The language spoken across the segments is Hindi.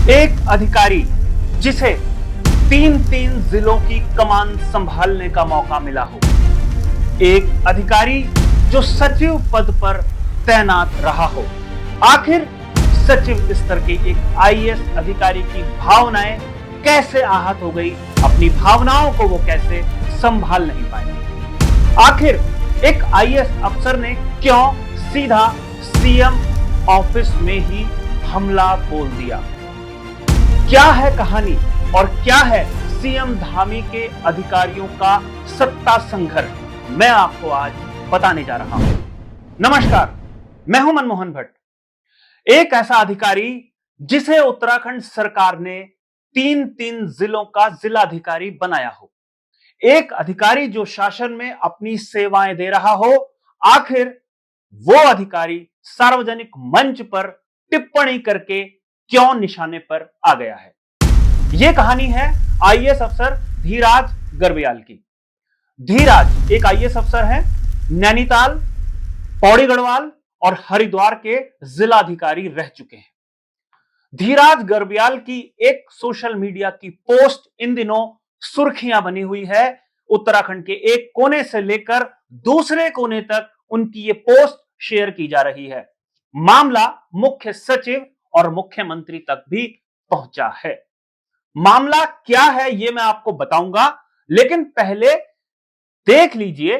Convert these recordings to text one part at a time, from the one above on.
एक अधिकारी जिसे तीन तीन जिलों की कमान संभालने का मौका मिला हो, एक अधिकारी जो सचिव पद पर तैनात रहा हो, आखिर सचिव स्तर के एक आईएएस अधिकारी की भावनाएं कैसे आहत हो गई, अपनी भावनाओं को वो कैसे संभाल नहीं पाए, आखिर एक आईएएस अफसर ने क्यों सीधा सीएम ऑफिस में ही हमला बोल दिया। क्या है कहानी और क्या है सीएम धामी के अधिकारियों का सत्ता संघर्ष, मैं आपको आज बताने जा रहा हूं। नमस्कार, मैं हूं मनमोहन भट्ट। एक ऐसा अधिकारी जिसे उत्तराखंड सरकार ने तीन तीन जिलों का जिलाधिकारी बनाया हो, एक अधिकारी जो शासन में अपनी सेवाएं दे रहा हो, आखिर वो अधिकारी सार्वजनिक मंच पर टिप्पणी करके क्यों निशाने पर आ गया है। यह कहानी है आईएएस अफसर धीराज गर्ब्याल की। धीराज एक आईएएस अफसर हैं, नैनीताल, पौड़ी गढ़वाल और हरिद्वार के जिलाधिकारी रह चुके हैं। धीराज गर्ब्याल की एक सोशल मीडिया की पोस्ट इन दिनों सुर्खियां बनी हुई है। उत्तराखंड के एक कोने से लेकर दूसरे कोने तक उनकी ये पोस्ट शेयर की जा रही है। मामला मुख्य सचिव और मुख्यमंत्री तक भी पहुंचा है। मामला क्या है यह मैं आपको बताऊंगा, लेकिन पहले देख लीजिए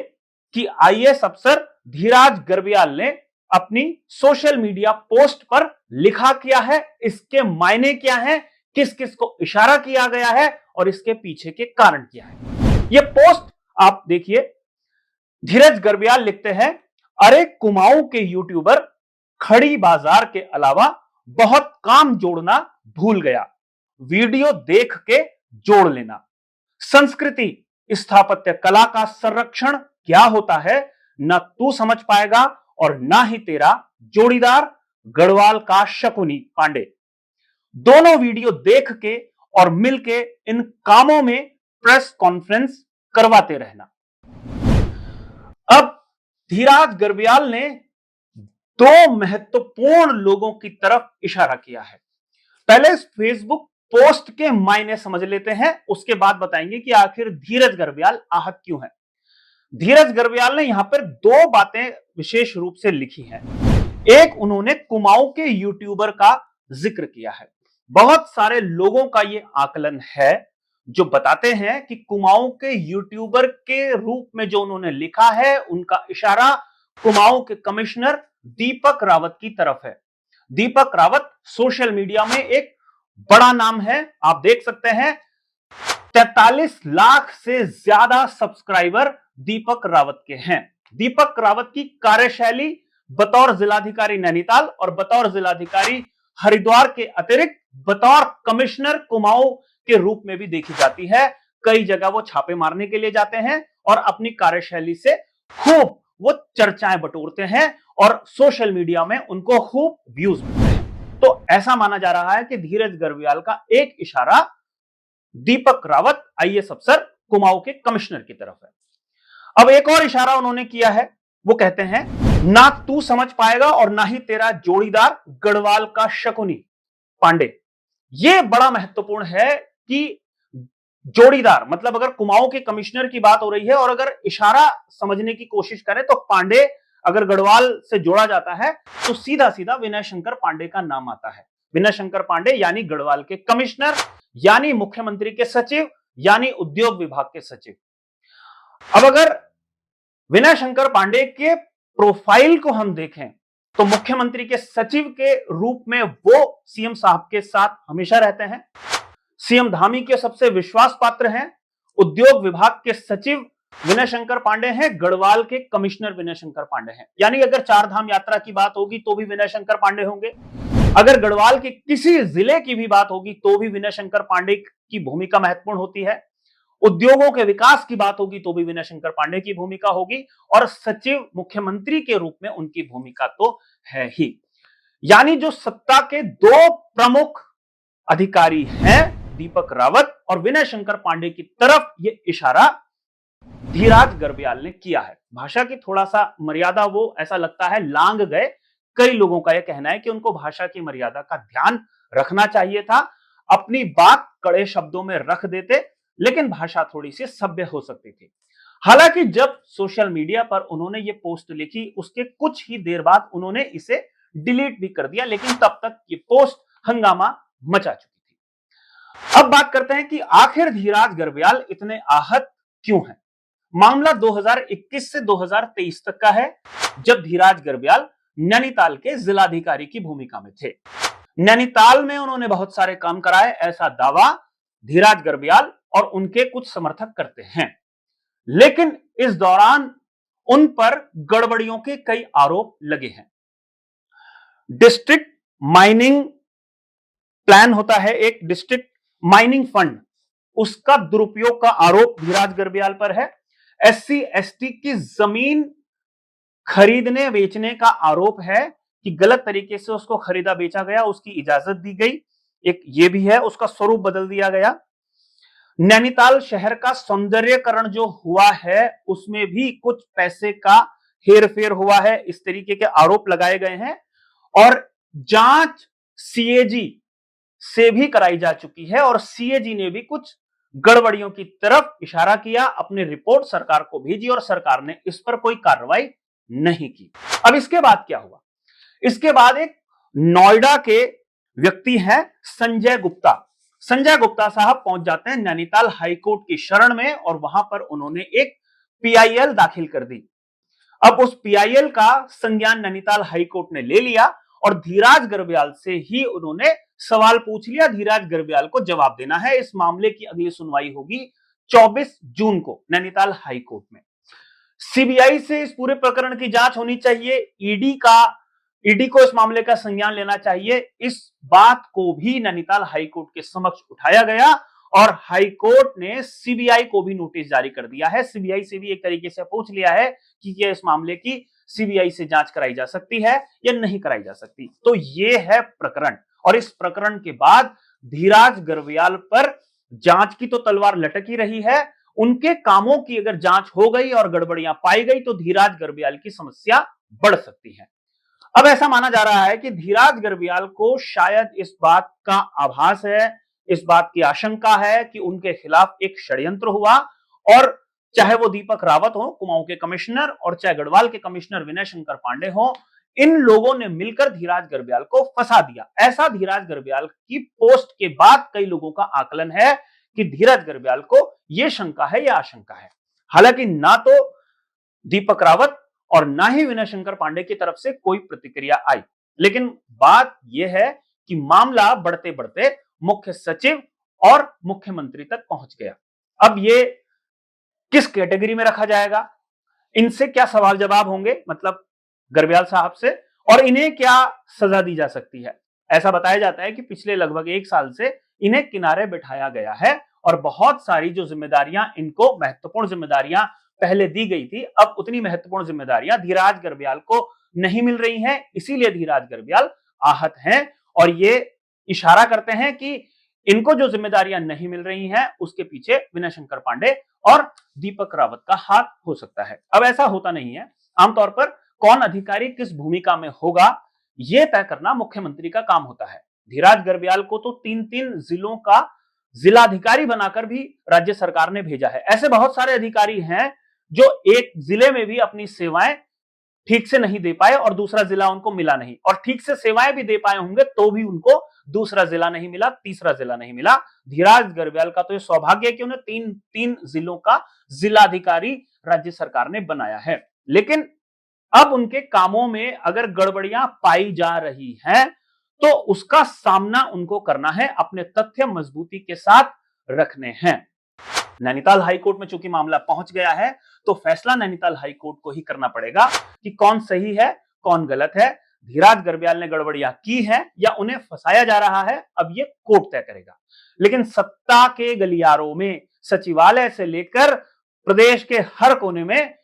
कि आईएएस अफसर धीराज गर्ब्याल ने अपनी सोशल मीडिया पोस्ट पर लिखा क्या है, इसके मायने क्या है, किस किस को इशारा किया गया है और इसके पीछे के कारण क्या है। यह पोस्ट आप देखिए। धीरज गर्ब्याल लिखते हैं, अरे कुमाऊं के यूट्यूबर खड़ी बाजार के अलावा बहुत काम जोड़ना भूल गया, वीडियो देख के जोड़ लेना। संस्कृति स्थापत्य कला का संरक्षण क्या होता है ना तू समझ पाएगा और ना ही तेरा जोड़ीदार गढ़वाल का शकुनी पांडे। दोनों वीडियो देख के और मिलके इन कामों में प्रेस कॉन्फ्रेंस करवाते रहना। अब धीराज गर्ब्याल ने दो महत्वपूर्ण लोगों की तरफ इशारा किया है। पहले इस फेसबुक पोस्ट के मायने समझ लेते हैं, उसके बाद बताएंगे कि आखिर धीरज गर्ब्याल आहत क्यों है। धीरज गर्ब्याल ने यहां पर दो बातें विशेष रूप से लिखी हैं। एक, उन्होंने कुमाऊं के यूट्यूबर का जिक्र किया है। बहुत सारे लोगों का यह आकलन है जो बताते हैं कि कुमाऊं के यूट्यूबर के रूप में जो उन्होंने लिखा है, उनका इशारा कुमाऊं के कमिश्नर दीपक रावत की तरफ है। दीपक रावत सोशल मीडिया में एक बड़ा नाम है, आप देख सकते हैं 43 लाख से ज्यादा सब्सक्राइबर दीपक रावत के हैं। दीपक रावत की कार्यशैली बतौर जिलाधिकारी नैनीताल और बतौर जिलाधिकारी हरिद्वार के अतिरिक्त बतौर कमिश्नर कुमाऊं के रूप में भी देखी जाती है। कई जगह वो छापे मारने के लिए जाते हैं और अपनी कार्यशैली से खूब वो चर्चाएं बटोरते हैं और सोशल मीडिया में उनको खूब व्यूज मिलते हैं। तो ऐसा माना जा रहा है कि धीरज गर्ब्याल का एक इशारा दीपक रावत आईएएस अफसर कुमाऊं के कमिश्नर की तरफ है। अब एक और इशारा उन्होंने किया है, वो कहते हैं ना तू समझ पाएगा और ना ही तेरा जोड़ीदार गढ़वाल का शकुनी पांडे। यह बड़ा महत्वपूर्ण है कि जोड़ीदार मतलब अगर कुमाऊं के कमिश्नर की बात हो रही है और अगर इशारा समझने की कोशिश करें तो पांडे अगर गढ़वाल से जोड़ा जाता है तो सीधा सीधा विनय शंकर पांडे का नाम आता है। विनय शंकर पांडे यानी गढ़वाल के कमिश्नर, यानी मुख्यमंत्री के सचिव, यानी उद्योग विभाग के सचिव। अब अगर विनय शंकर पांडे के प्रोफाइल को हम देखें तो मुख्यमंत्री के सचिव के रूप में वो सीएम साहब के साथ हमेशा रहते हैं, सीएम धामी के सबसे विश्वास पात्र हैं। उद्योग विभाग के सचिव विनय शंकर पांडे हैं, गढ़वाल के कमिश्नर विनय शंकर पांडे हैं। यानी अगर चार धाम यात्रा की बात होगी तो भी विनय शंकर पांडे होंगे, अगर गढ़वाल के किसी जिले की भी बात होगी तो भी विनय शंकर पांडे की भूमिका महत्वपूर्ण होती है, उद्योगों के विकास की बात होगी तो भी विनय शंकर पांडे की भूमिका होगी और सचिव मुख्यमंत्री के रूप में उनकी भूमिका तो है ही। यानी जो सत्ता के दो प्रमुख अधिकारी हैं, दीपक रावत और विनय शंकर पांडे की तरफ यह इशारा धीराज गर्ब्याल ने किया है। भाषा की थोड़ा सा मर्यादा वो ऐसा लगता है लांग गए। कई लोगों का यह कहना है कि उनको भाषा की मर्यादा का ध्यान रखना चाहिए था। अपनी बात कड़े शब्दों में रख देते, लेकिन भाषा थोड़ी सी सभ्य हो सकती थी। हालांकि जब सोशल मीडिया पर उन्होंने ये पोस्ट लिखी, उसके कुछ ही देर बाद उन्होंने इसे डिलीट भी कर दिया, लेकिन तब तक ये पोस्ट हंगामा मचा चुकी थी। अब बात करते हैं कि आखिर धीराज गर्ब्याल इतने आहत क्यों हैं। मामला 2021 से 2023 तक का है, जब धीराज गर्ब्याल नैनीताल के जिलाधिकारी की भूमिका में थे। नैनीताल में उन्होंने बहुत सारे काम कराए, ऐसा दावा धीराज गर्ब्याल और उनके कुछ समर्थक करते हैं। लेकिन इस दौरान उन पर गड़बड़ियों के कई आरोप लगे हैं। डिस्ट्रिक्ट माइनिंग प्लान होता है, एक डिस्ट्रिक्ट माइनिंग फंड, उसका दुरुपयोग का आरोप धीराज गर्ब्याल पर है। एससी एसटी की जमीन खरीदने बेचने का आरोप है कि गलत तरीके से उसको खरीदा बेचा गया, उसकी इजाजत दी गई, एक ये भी है, उसका स्वरूप बदल दिया गया। नैनीताल शहर का सौंदर्यकरण जो हुआ है, उसमें भी कुछ पैसे का हेरफेर हुआ है, इस तरीके के आरोप लगाए गए हैं। और जांच सीएजी से भी कराई जा चुकी है और सीएजी ने भी कुछ गड़बड़ियों की तरफ इशारा किया, अपनी रिपोर्ट सरकार को भेजी और सरकार ने इस पर कोई कार्रवाई नहीं की। अब इसके बाद क्या हुआ? इसके बाद एक नोएडा के व्यक्ति हैं संजय गुप्ता। संजय गुप्ता साहब पहुंच जाते हैं नैनीताल हाईकोर्ट की शरण में और वहां पर उन्होंने एक पीआईएल दाखिल कर दी। अब उस पीआईएल का संज्ञान नैनीताल हाईकोर्ट ने ले लिया और धीराज गर्ब्याल से ही उन्होंने सवाल पूछ लिया। धीराज गर्ब्याल को जवाब देना है। इस मामले की अगली सुनवाई होगी 24 जून को नैनीताल हाईकोर्ट में। सीबीआई से इस पूरे प्रकरण की जांच होनी चाहिए, ईडी को इस मामले का संज्ञान लेना चाहिए। इस बात को भी नैनीताल हाईकोर्ट के समक्ष उठाया गया और हाईकोर्ट ने सीबीआई को भी नोटिस जारी कर दिया है। सीबीआई से भी एक तरीके से पूछ लिया है कि क्या इस मामले की सीबीआई से जांच कराई जा सकती है या नहीं कराई जा सकती। तो ये है प्रकरण और इस प्रकरण के बाद धीराज गर्ब्याल पर जांच की तो तलवार लटक ही रही है। उनके कामों की अगर जांच हो गई और गड़बड़ियां पाई गई तो धीराज गर्ब्याल की समस्या बढ़ सकती है। अब ऐसा माना जा रहा है कि धीराज गर्ब्याल को शायद इस बात का आभास है, इस बात की आशंका है कि उनके खिलाफ एक षड्यंत्र हुआ और चाहे वो दीपक रावत हो कुमाऊं के कमिश्नर और चाहे गढ़वाल के कमिश्नर विनय शंकर पांडे हो, इन लोगों ने मिलकर धीराज गर्ब्याल को फंसा दिया। ऐसा धीराज गर्ब्याल की पोस्ट के बाद कई लोगों का आकलन है कि धीराज गर्ब्याल को यह शंका है या आशंका है। हालांकि ना तो दीपक रावत और ना ही विनय शंकर पांडे की तरफ से कोई प्रतिक्रिया आई, लेकिन बात यह है कि मामला बढ़ते बढ़ते मुख्य सचिव और मुख्यमंत्री तक पहुंच गया। अब ये किस कैटेगरी में रखा जाएगा, इनसे क्या सवाल जवाब होंगे, मतलब गर्ब्याल साहब से, और इन्हें क्या सजा दी जा सकती है। ऐसा बताया जाता है कि पिछले लगभग 1 साल से इन्हें किनारे बिठाया गया है और बहुत सारी जो जिम्मेदारियां, इनको महत्वपूर्ण जिम्मेदारियां पहले दी गई थी, अब उतनी महत्वपूर्ण जिम्मेदारियां धीराज गर्ब्याल को नहीं मिल रही हैं। इसीलिए धीराज गर्ब्याल आहत हैं और ये इशारा करते हैं कि इनको जो जिम्मेदारियां नहीं मिल रही हैं उसके पीछे विनय शंकर पांडे और दीपक रावत का हाथ हो सकता है। अब ऐसा होता नहीं है। आमतौर पर कौन अधिकारी किस भूमिका में होगा यह तय करना मुख्यमंत्री का काम होता है। धीराज गर्ब्याल को तो 3-3 जिलों का जिलाधिकारी बनाकर भी राज्य सरकार ने भेजा है। ऐसे बहुत सारे अधिकारी हैं जो एक जिले में भी अपनी सेवाएं ठीक से नहीं दे पाए और दूसरा जिला उनको मिला नहीं, और ठीक से सेवाएं भी दे पाए होंगे तो भी उनको दूसरा जिला नहीं मिला, तीसरा जिला नहीं मिला। धीराज गर्ब्याल का तो यह सौभाग्य है कि उन्हें 3 जिलों का जिलाधिकारी राज्य सरकार ने बनाया है। लेकिन अब उनके कामों में अगर गड़बड़ियां पाई जा रही हैं तो उसका सामना उनको करना है, अपने तथ्य मजबूती के साथ रखने हैं। नैनीताल हाईकोर्ट में चूंकि मामला पहुंच गया है तो फैसला नैनीताल हाईकोर्ट को ही करना पड़ेगा कि कौन सही है कौन गलत है। धीराज गर्ब्याल ने गड़बड़ियां की है या उन्हें फंसाया जा रहा है, अब यह कोर्ट तय करेगा। लेकिन सत्ता के गलियारों में, सचिवालय से लेकर प्रदेश के हर कोने में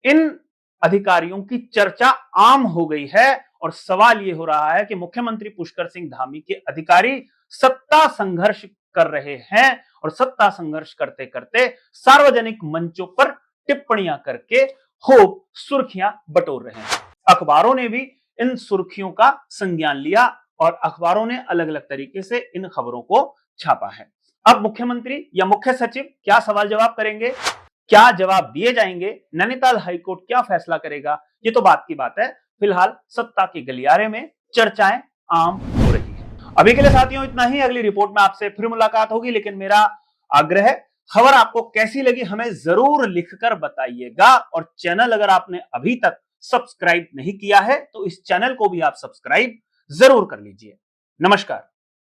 इन अधिकारियों की चर्चा आम हो गई है और सवाल यह हो रहा है कि मुख्यमंत्री पुष्कर सिंह धामी के अधिकारी सत्ता संघर्ष कर रहे हैं और सत्ता संघर्ष करते करते सार्वजनिक मंचों पर टिप्पणियां करके खूब सुर्खियां बटोर रहे हैं। अखबारों ने भी इन सुर्खियों का संज्ञान लिया और अखबारों ने अलग अलग तरीके से इन खबरों को छापा है। अब मुख्यमंत्री या मुख्य सचिव क्या सवाल जवाब करेंगे, क्या जवाब दिए जाएंगे, नैनीताल हाईकोर्ट क्या फैसला करेगा, ये तो बात की बात है। फिलहाल सत्ता के गलियारे में चर्चाएं आम हो रही है। अभी के लिए साथियों इतना ही। अगली रिपोर्ट में आपसे फिर मुलाकात होगी, लेकिन मेरा आग्रह है, खबर आपको कैसी लगी हमें जरूर लिखकर बताइएगा। और चैनल अगर आपने अभी तक सब्सक्राइब नहीं किया है तो इस चैनल को भी आप सब्सक्राइब जरूर कर लीजिए। नमस्कार।